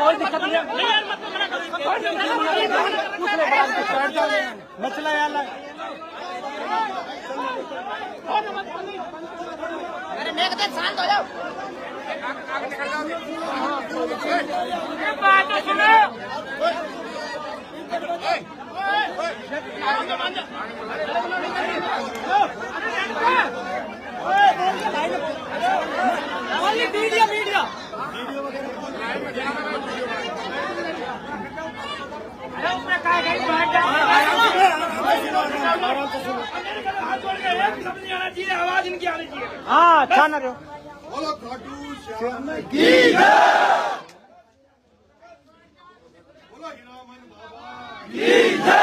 कोई दिक्कत नहीं है। मसला यार शांत हो जाओ। बात सुनो। मीडिया मीडिया आवाज इनकी आनी चाहिए। हाँ अच्छा ना रहो। बोलो खाटू श्याम की जय। बोलो हीरामन बाबा की जय।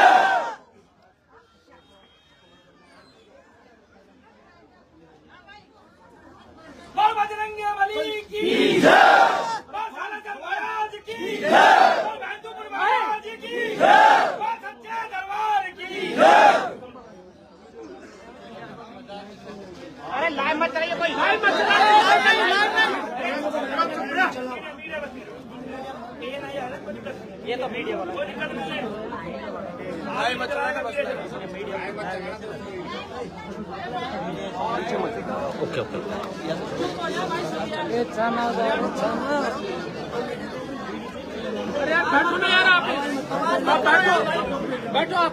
बोल बजरंगी बली की जय। बोल सालासर महाराज की जय। बोल बहदुपुर महाराज की जय। बोल सच्चे दरबार की जय। अरे लाइव मत कराइए, कोई लाइव मत कराइए। ये तो मीडिया वाला लाइव मत कराएगा बस। Okay okay. अरे यार बैठो ना यार, आप बैठो बैठो, आप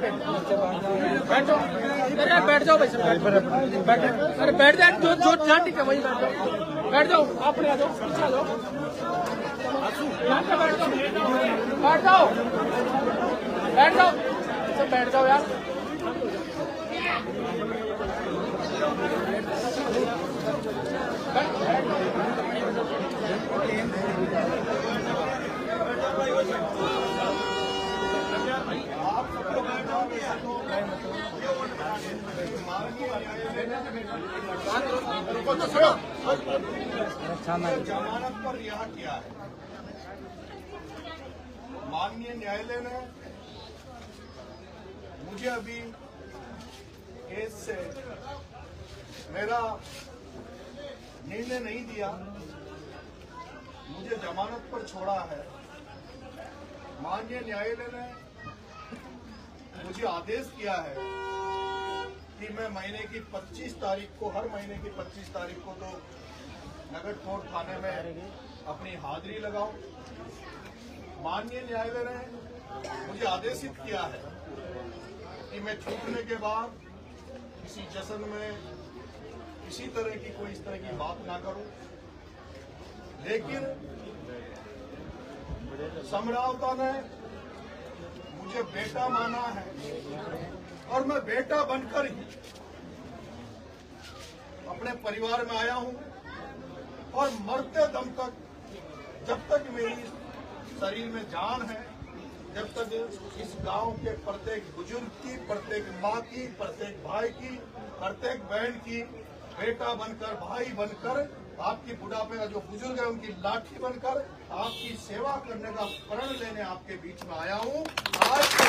बैठो। अरे यार बैठ जाओ भाई साहब, बैठो। अरे बैठ जाओ, जो जो जहाँ ठीक है वही बैठो। बैठ जाओ, आप आ जाओ, पीछे आ जाओ, यहाँ पे बैठ जाओ, बैठ जाओ, बैठ जाओ, सब बैठ जाओ यार। जमानत पर रिहा किया है। माननीय न्यायालय ने मुझे अभी केस से मेरा निर्णय नहीं दिया, मुझे जमानत पर छोड़ा है। माननीय न्यायालय ने मुझे आदेश किया है कि मैं महीने की 25 तारीख को, हर महीने की 25 तारीख को तो नगर कोर्ट थाने में अपनी हाजिरी लगाऊं। माननीय न्यायालय ने मुझे आदेशित किया है कि मैं छूटने के बाद किसी जश्न में किसी तरह की कोई इस तरह की बात ना करूं। लेकिन समरावता ने मुझे बेटा माना है और मैं बेटा बनकर ही अपने परिवार में आया हूं और मरते दम तक, जब तक मेरी शरीर में जान है, जब तक इस गांव के प्रत्येक बुजुर्ग की, प्रत्येक माँ की, प्रत्येक भाई की, प्रत्येक बहन की बेटा बनकर, भाई बनकर, आपकी बुढ़ापे का जो बुजुर्ग है उनकी लाठी बनकर आपकी सेवा करने का प्रण लेने आपके बीच में आया हूं। आज के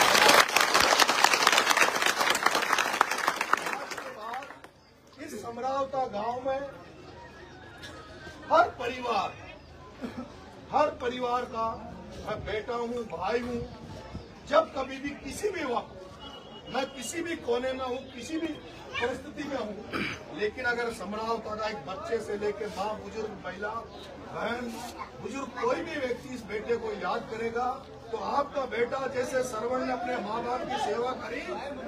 बाद इस समरावता गांव में हर परिवार का मैं बेटा हूं, भाई हूं। जब कभी भी किसी भी वक्त मैं किसी भी कोने में हूं, किसी भी परिस्थिति में हूं, लेकिन अगर समरावता का एक बच्चे से लेकर माँ, बुजुर्ग, महिला, बहन, बुजुर्ग, कोई भी व्यक्ति इस बेटे को याद करेगा तो आपका बेटा जैसे सरवण ने अपने माँ बाप की सेवा करी,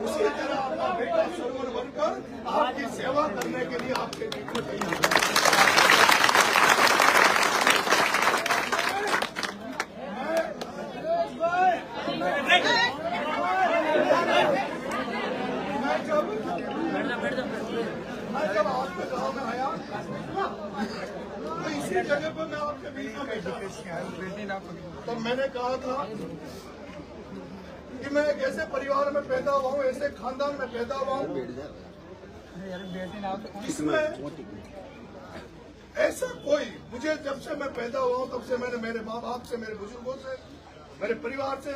उसी तरह आपका बेटा सरवण बनकर आपकी सेवा करने के लिए आपके बीच में तैयार है। मैं जब आपके गाँव में आया तो इसी जगह पर मैं आपके बीच में बैठा, तो मैंने कहा था कि मैं एक ऐसे परिवार में पैदा हुआ हूँ, ऐसे खानदान में पैदा हुआ हूँ इसमें ऐसा कोई, मुझे जब से मैं पैदा हुआ हूँ तब से मैंने मेरे माँ बाप से, मेरे बुजुर्गों से, मेरे परिवार से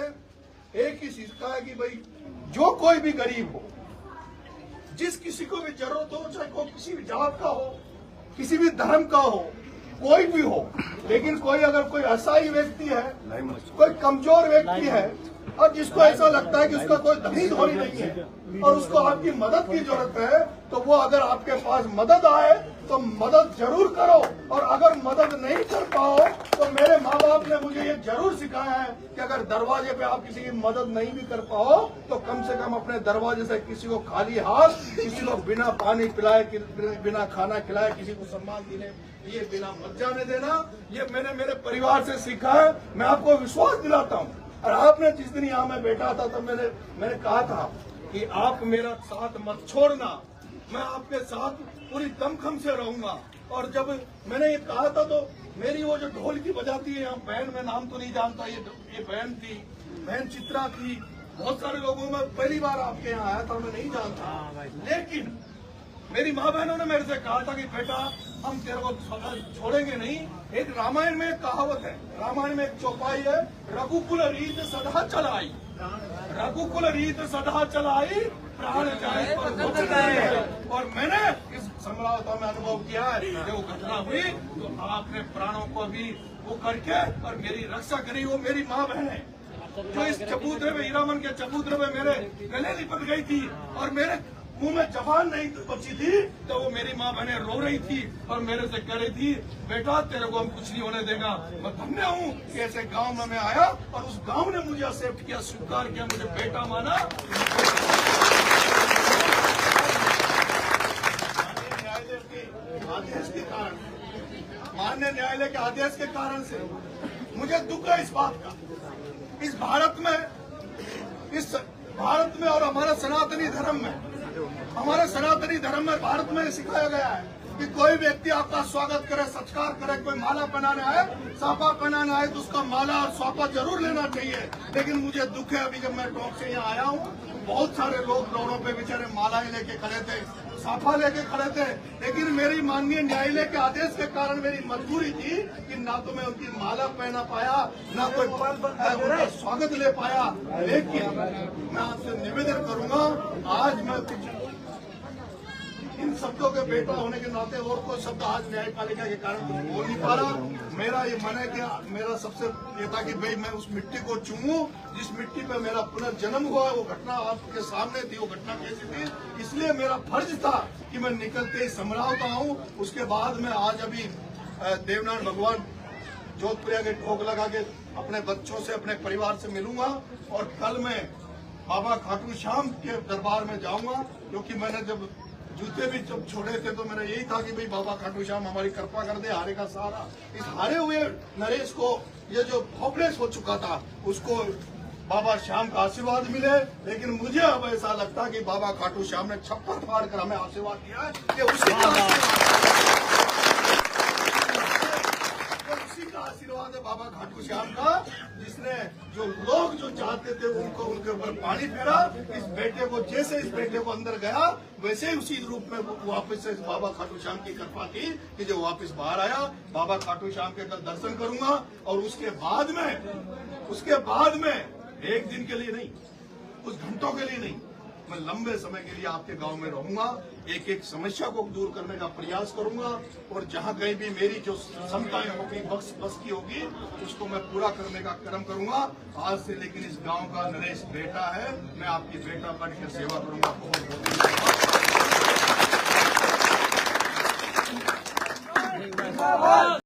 एक ही सीखा है कि भाई जो कोई भी गरीब हो, जिस किसी को भी जरूरत हो, चाहे कोई किसी भी जात का हो, किसी भी धर्म का हो, कोई भी हो, लेकिन कोई अगर कोई असहाय व्यक्ति है, कोई कमजोर व्यक्ति है और जिसको ऐसा लगता है कि उसका कोई दही धोनी नहीं है और उसको आपकी मदद की जरूरत है, तो वो अगर आपके पास मदद आए तो मदद जरूर करो। और अगर मदद नहीं कर पाओ तो मेरे माँ बाप ने मुझे ये जरूर सिखाया है कि अगर दरवाजे पे आप किसी की मदद नहीं भी कर पाओ तो कम से कम अपने दरवाजे से किसी को खाली हाथ, किसी को बिना पानी पिलाए, बिना खाना खिलाए, किसी को सम्मान देने ये बिना मत जाने देना। ये मैंने मेरे परिवार से सीखा है। मैं आपको विश्वास दिलाता हूँ। और आपने जिस दिन यहाँ मैं बैठा था तब मैंने कहा था कि आप मेरा साथ मत छोड़ना, मैं आपके साथ पूरी दमखम से रहूंगा। और जब मैंने ये कहा था तो मेरी वो जो ढोल की बजाती है यहाँ बहन, मैं नाम तो नहीं जानता, ये बहन थी, बहन चित्रा थी, बहुत सारे लोगों में पहली बार आपके यहाँ आया था, मैं नहीं जानता। लेकिन मेरी माँ बहनों ने मेरे से कहा था कि बेटा हम तेरे को छोड़ेंगे नहीं। एक रामायण में एक कहावत है, रामायण में एक चौपाई है, रघुकुल रीत सदा चलाई, रघुकुल रीत सदा चलाई, प्राण जाए पर दुख जाए। और मैंने इस समरावता में अनुभव किया है, जब वो घटना हुई तो आपने प्राणों को भी वो करके और मेरी रक्षा करी। वो मेरी माँ बहन है जो इस चबूतरे में, हीरामन के चबूतरे में मेरे गले लिपट गई थी और मेरे मुंह में जबान नहीं बची थी, तो वो मेरी माँ बहनें रो रही थी और मेरे से कह रही थी बेटा तेरे को हम कुछ नहीं होने देगा। मैं धन्य हूँ कि ऐसे गांव में मैं आया और उस गांव ने मुझे एक्सेप्ट किया, स्वीकार किया, मुझे बेटा माना। आदेश के कारण, माननीय न्यायालय के आदेश के कारण से मुझे दुख है इस बात का। इस भारत में और हमारे सनातनी धर्म में, भारत में सिखाया गया है कि कोई व्यक्ति आपका स्वागत करे, सत्कार करे, कोई माला पहनाने आए, साफा पहनाने आए तो उसका माला और साफा जरूर लेना चाहिए। लेकिन मुझे दुख है, अभी जब मैं टॉक से यहाँ आया हूँ, बहुत सारे लोग रोडों पे बेचारे मालाएं लेके खड़े थे, साफा लेके खड़े थे, लेकिन मेरी माननीय न्यायालय के आदेश के कारण मेरी मजबूरी थी कि ना तो मैं उनकी माला पहना पाया, ना कोई उनका स्वागत ले पाया। लेकिन मैं आपसे निवेदन करूंगा, आज मैं इन शब्दों के बेटा होने के नाते और कोई शब्द आज न्यायपालिका के कारण कुछ बोल नहीं पा रहा। मेरा ये मन है कि मेरा सबसे ये था कि भाई मैं उस मिट्टी को चूमूं जिस मिट्टी पे मेरा पुनर्जन्म हुआ है। वो घटना आपके सामने थी, वो घटना कैसी थी, इसलिए मेरा फर्ज था कि मैं निकलते ही समरावता हूँ। उसके बाद में आज अभी देवनारायण भगवान जोधपुरिया के ठोक लगा के अपने बच्चों से, अपने परिवार से मिलूंगा और कल मैं बाबा खाटू श्याम के दरबार में जाऊंगा, क्योंकि मैंने जब जूते भी जब छोड़े थे तो मेरा यही था कि भाई बाबा खाटू श्याम हमारी कृपा कर दे, हारे का सहारा। इस हारे हुए नरेश को ये जो होपलेस हो चुका था उसको बाबा श्याम का आशीर्वाद मिले। लेकिन मुझे अब ऐसा लगता है कि बाबा खाटू श्याम ने छप्पर फाड़ कर हमें आशीर्वाद दिया है, ये उसी का आशीर्वाद है बाबा खाटू श्याम का, जिसने जो लोग जो चाहते थे उनको उनके ऊपर पानी फेरा। इस बेटे को, जैसे इस बेटे को अंदर गया वैसे ही उसी रूप में वापस से बाबा खाटू श्याम की कृपा थी कि जो वापस बाहर आया। बाबा खाटू श्याम के कल दर्शन करूंगा और उसके बाद में एक दिन के लिए नहीं, कुछ घंटों के लिए नहीं, मैं लंबे समय के लिए आपके गांव में रहूंगा, एक एक समस्या को दूर करने का प्रयास करूंगा और जहां कहीं भी मेरी जो क्षमताएं होगी, बस की होगी, उसको मैं पूरा करने का कर्म करूंगा आज से। लेकिन इस गांव का नरेश बेटा है, मैं आपकी बेटा बन के सेवा करूंगा। बहुत बहुत